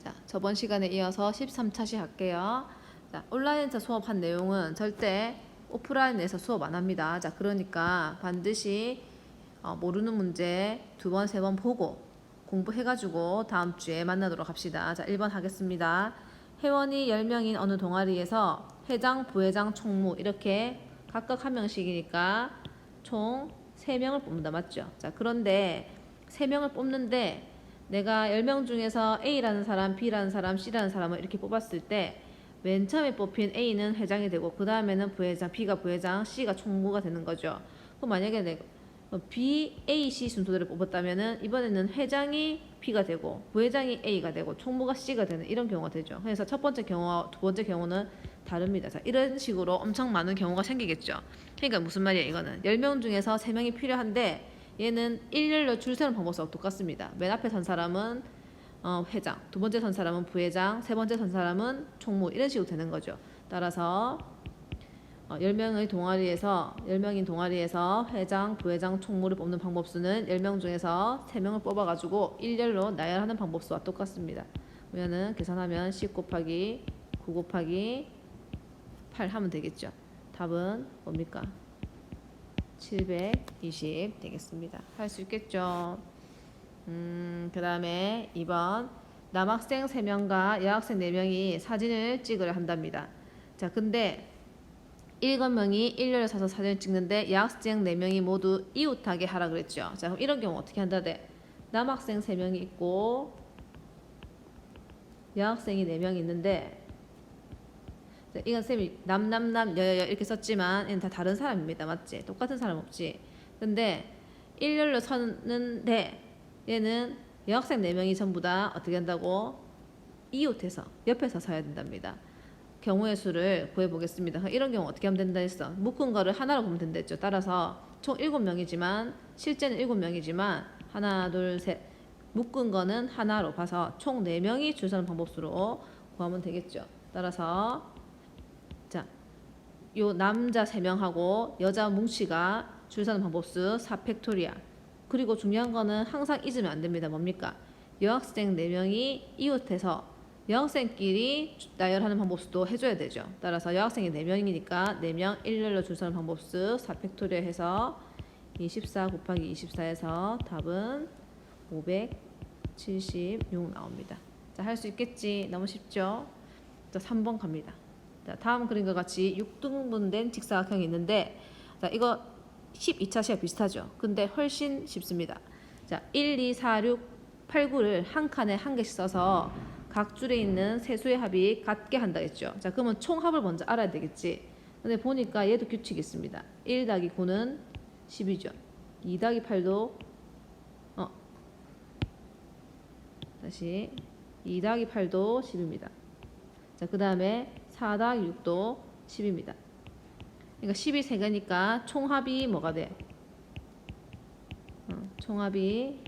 자, 저번 시간에 이어서 13차 시할게요. 자, 온라인에서 수업한 내용은 절대 오프라인에서 수업 안 합니다. 자, 그러니까 반드시 모르는 문제 2번, 3번 보고 공부해가지고 다음 주에 만나도록 합시다. 자, 1번 하겠습니다. 회원이 10명인 어느 동아리에서 회장, 부회장, 총무 이렇게 각각 한 명씩이니까 총 3명을 뽑는다. 맞죠? 자, 그런데 3명을 뽑는데 내가 10명 중에서 A라는 사람, B라는 사람, C라는 사람을 이렇게 뽑았을 때 맨 처음에 뽑힌 A는 회장이 되고 그 다음에는 부회장, B가 부회장, C가 총무가 되는 거죠. 그럼 만약에 내가 B, A, C 순서대로 뽑았다면은 이번에는 회장이 B가 되고 부회장이 A가 되고 총무가 C가 되는 이런 경우가 되죠. 그래서 첫 번째 경우와 두 번째 경우는 다릅니다. 자, 이런 식으로 엄청 많은 경우가 생기겠죠. 그러니까 무슨 말이야 이거는 10명 중에서 3명이 필요한데 얘는 일렬로 줄 세우는 방법과 똑같습니다. 맨 앞에 선 사람은 회장, 두 번째 선 사람은 부회장, 세 번째 선 사람은 총무 이런 식으로 되는 거죠. 따라서 10명의 동아리에서 10명인 동아리에서 회장, 부회장, 총무를 뽑는 방법수는 10명 중에서 3명을 뽑아가지고 일렬로 나열하는 방법수와 똑같습니다. 그러면은 계산하면 10 곱하기 9 곱하기 8 하면 되겠죠. 답은 뭡니까? 720 되겠습니다. 할 수 있겠죠. 그 다음에 2번 남학생 3명과 여학생 4명이 사진을 찍으려 한답니다. 자, 근데 일곱명이 일렬을 서서 사진을 찍는데 여학생 4명이 모두 이웃하게 하라 그랬죠. 자, 그럼 이런 경우 어떻게 한다대? 남학생 3명이 있고 여학생이 4명이 있는데 이건 쌤이 남남남 여여여 이렇게 썼지만 얘는 다 다른 사람입니다. 맞지? 똑같은 사람 없지. 근데 일렬로 서는데 얘는 여학생 4명이 전부 다 어떻게 한다고? 이웃에서 옆에서 서야 된답니다. 경우의 수를 구해보겠습니다. 이런 경우 어떻게 하면 된다 했어? 묶은 거를 하나로 보면 된다 했죠. 따라서 총 7명이지만 실제는 7명이지만 하나 둘 셋 묶은 거는 하나로 봐서 총 4명이 줄 서는 방법수로 구하면 되겠죠. 따라서 자, 요 남자 3명하고 여자 뭉치가 줄 서는 방법수 4팩토리아. 그리고 중요한 거는 항상 잊으면 안 됩니다. 뭡니까? 여학생 4명이 이웃해서 여학생끼리 나열하는 방법수도 해줘야 되죠. 따라서 여학생이 4명이니까 4명 일렬로 줄 서는 방법수 4팩토리아 해서 24 곱하기 24에서 답은 576 나옵니다. 자, 할 수 있겠지? 너무 쉽죠? 자, 3번 갑니다. 자, 다음 그림과 같이 6등분된 직사각형이 있는데 자, 이거 12차 시와 비슷하죠. 근데 훨씬 쉽습니다. 자, 1, 2, 4, 6, 8, 9를 한 칸에 한 개씩 써서 각 줄에 있는 세수의 합이 같게 한다 했죠. 자, 그러면 총합을 먼저 알아야 되겠지. 근데 보니까 얘도 규칙이 있습니다. 1 더하기 9는 10이죠. 2 더하기 8도 다시 2 더하기 8도 10입니다. 자, 그 다음에 4 더하기 6도 10입니다. 그러니까 10이 3개니까 총합이 뭐가 돼? 총합이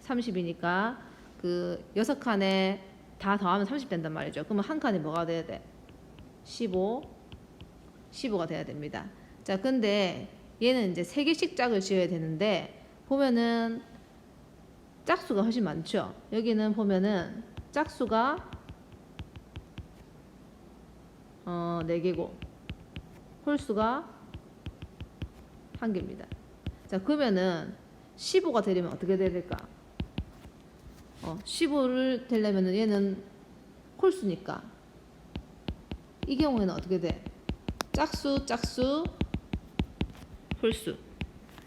30이니까 그 6칸에 다 더하면 30 된단 말이죠. 그러면 한 칸에 뭐가 돼야 돼? 15가 돼야 됩니다. 자, 근데 얘는 이제 3개씩 짝을 지어야 되는데 보면은 짝수가 훨씬 많죠. 여기는 보면은 짝수가 4개고 홀수가 1개입니다. 자, 그러면은 15가 되려면 어떻게 돼야 될까? 15를 되려면은 얘는 홀수니까 이 경우에는 어떻게 돼? 짝수, 홀수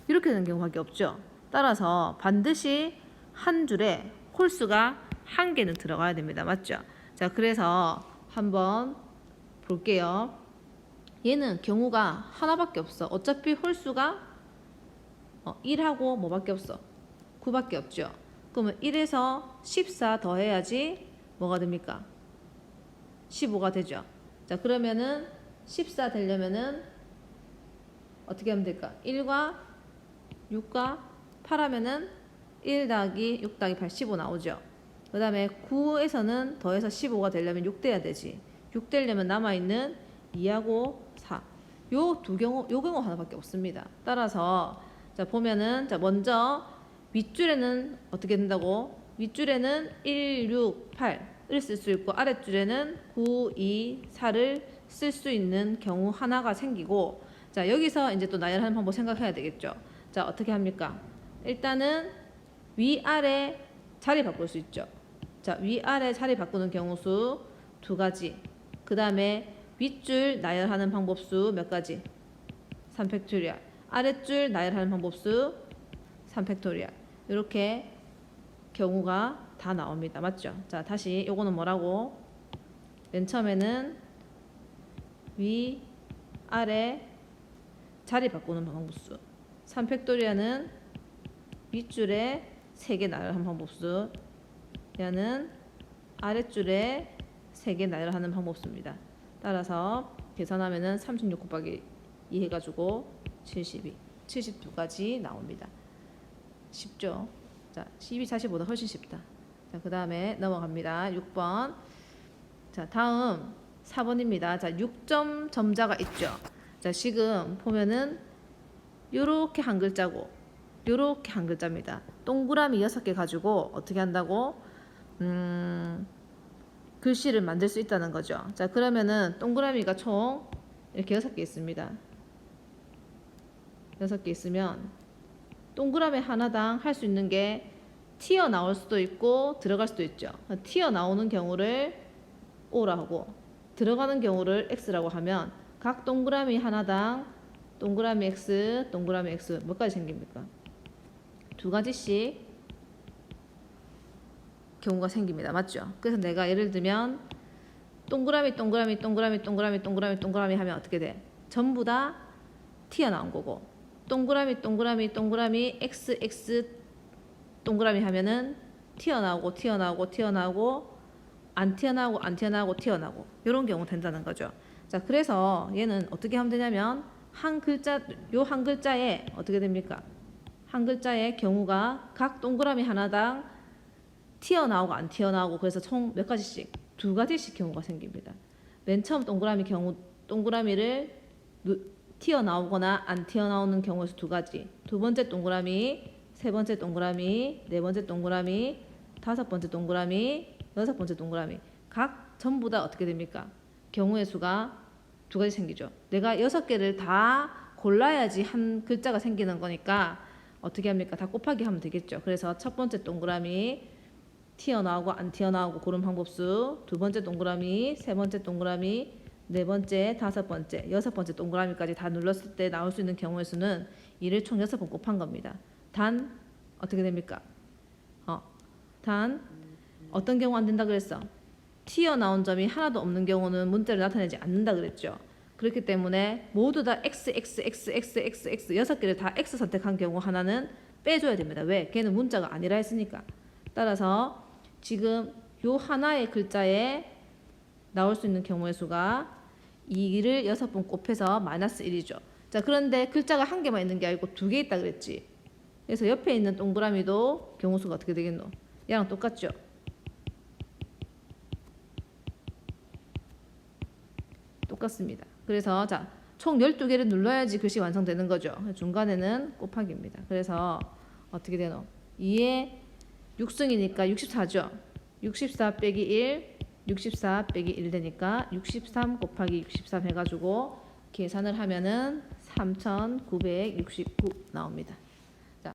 이렇게 되는 경우밖에 없죠. 따라서 반드시 한 줄에 홀수가 1개는 들어가야 됩니다. 맞죠? 자, 그래서 한번 볼게요. 얘는 경우가 하나밖에 없어. 어차피 홀수가 1하고 뭐밖에 없어? 9밖에 없죠. 그러면 1에서 14 더해야지 뭐가 됩니까? 15가 되죠. 자, 그러면은 14 되려면은 어떻게 하면 될까? 1과 6과 8 하면은 1 더하기 6 더하기 8 15 나오죠. 그 다음에 9에서는 더해서 15가 되려면 6 돼야 되지. 6 되려면 남아있는 2하고 4. 요 경우 하나밖에 없습니다. 따라서 자, 보면은 자, 먼저 윗줄에는 어떻게 된다고? 윗줄에는 1, 6, 8 쓸 수 있고 아랫줄에는 9, 2, 4를 쓸 수 있는 경우 하나가 생기고 자 여기서 이제 또 나열하는 방법 생각해야 되겠죠. 자 어떻게 합니까? 일단은 위아래 자리 바꿀 수 있죠. 자 위아래 자리 바꾸는 경우 수 두 가지. 그 다음에 윗줄 나열하는 방법 수 몇 가지? 3팩토리얼. 아랫줄 나열하는 방법 수 3팩토리얼. 이렇게 경우가 다 나옵니다. 맞죠? 자 다시 요거는 뭐라고? 맨 처음에는 위, 아래 자리 바꾸는 방법수 3팩토리얼은 윗줄에 3개 나열하는 방법수 얘는 아랫줄에 3개 나열하는 방법수입니다. 따라서 계산하면은 36 곱하기 2 해가지고 72, 72까지 나옵니다. 쉽죠? 자, 12, 40보다 훨씬 쉽다. 자, 그 다음에 넘어갑니다. 6번. 자, 다음 4번입니다. 자, 6점 점자가 있죠. 자, 지금 보면은 요렇게 한 글자고 요렇게 한 글자입니다. 동그라미 6개 가지고 어떻게 한다고? 글씨를 만들 수 있다는 거죠. 자, 그러면은 동그라미가 총 이렇게 6개 있습니다. 6개 있으면 동그라미 하나당 할 수 있는 게 튀어나올 수도 있고 들어갈 수도 있죠. 튀어나오는 경우를 O라 하고 들어가는 경우를 X라고 하면 각 동그라미 하나당 동그라미 X, 동그라미 X 몇 가지 생깁니까? 두 가지씩 경우가 생깁니다. 맞죠? 그래서 내가 예를 들면 동그라미 동그라미 동그라미 동그라미 동그라미 동그라미 하면 어떻게 돼? 전부 다 튀어나온 거고 동그라미 동그라미 동그라미 XX 동그라미 하면은 튀어나오고 튀어나오고 튀어나오고 안 튀어나오고 안 튀어나오고 튀어나오고 이런 경우 된다는 거죠. 자, 그래서 얘는 어떻게 하면 되냐면 한 글자에 어떻게 됩니까? 한 글자의 경우가 각 동그라미 하나당 튀어나오고 안 튀어나오고 그래서 총 몇 가지씩? 두 가지씩 경우가 생깁니다. 맨 처음 동그라미를 튀어나오거나 안 튀어나오는 경우에서 두 가지. 두 번째 동그라미, 세 번째 동그라미, 네 번째 동그라미, 다섯 번째 동그라미, 여섯 번째 동그라미. 각 전부 다 어떻게 됩니까? 경우의 수가 두 가지 생기죠. 내가 6개를 다 골라야지 한 글자가 생기는 거니까 어떻게 합니까? 다 곱하기 하면 되겠죠. 그래서 첫 번째 동그라미 튀어나오고 안 튀어나오고 고른 방법수, 두 번째 동그라미, 세 번째 동그라미, 네 번째, 다섯 번째, 여섯 번째 동그라미까지 다 눌렀을 때 나올 수 있는 경우의 수는 이를 총 6번 곱한 겁니다. 단 어떻게 됩니까? 단 어떤 경우 안 된다 그랬어? 튀어나온 점이 하나도 없는 경우는 문자를 나타내지 않는다 그랬죠. 그렇기 때문에 모두 다 X, X, X, X, X, X 6개를 다 X 선택한 경우 하나는 빼줘야 됩니다. 왜? 걔는 문자가 아니라 했으니까. 따라서 지금 요 하나의 글자에 나올 수 있는 경우의 수가 2를 6번 곱해서 마이너스 1이죠. 자, 그런데 글자가 한 개만 있는 게 아니고 두 개 있다 그랬지. 그래서 옆에 있는 동그라미도 경우 수가 어떻게 되겠노? 얘랑 똑같죠? 똑같습니다. 그래서 자, 총 12개를 눌러야지 글씨 완성되는 거죠. 중간에는 곱하기입니다. 그래서 어떻게 되노? 2에 6승이니까 64죠. 64 빼기 1, 64 빼기 1 되니까 63 곱하기 63 해가지고 계산을 하면은 3969 나옵니다.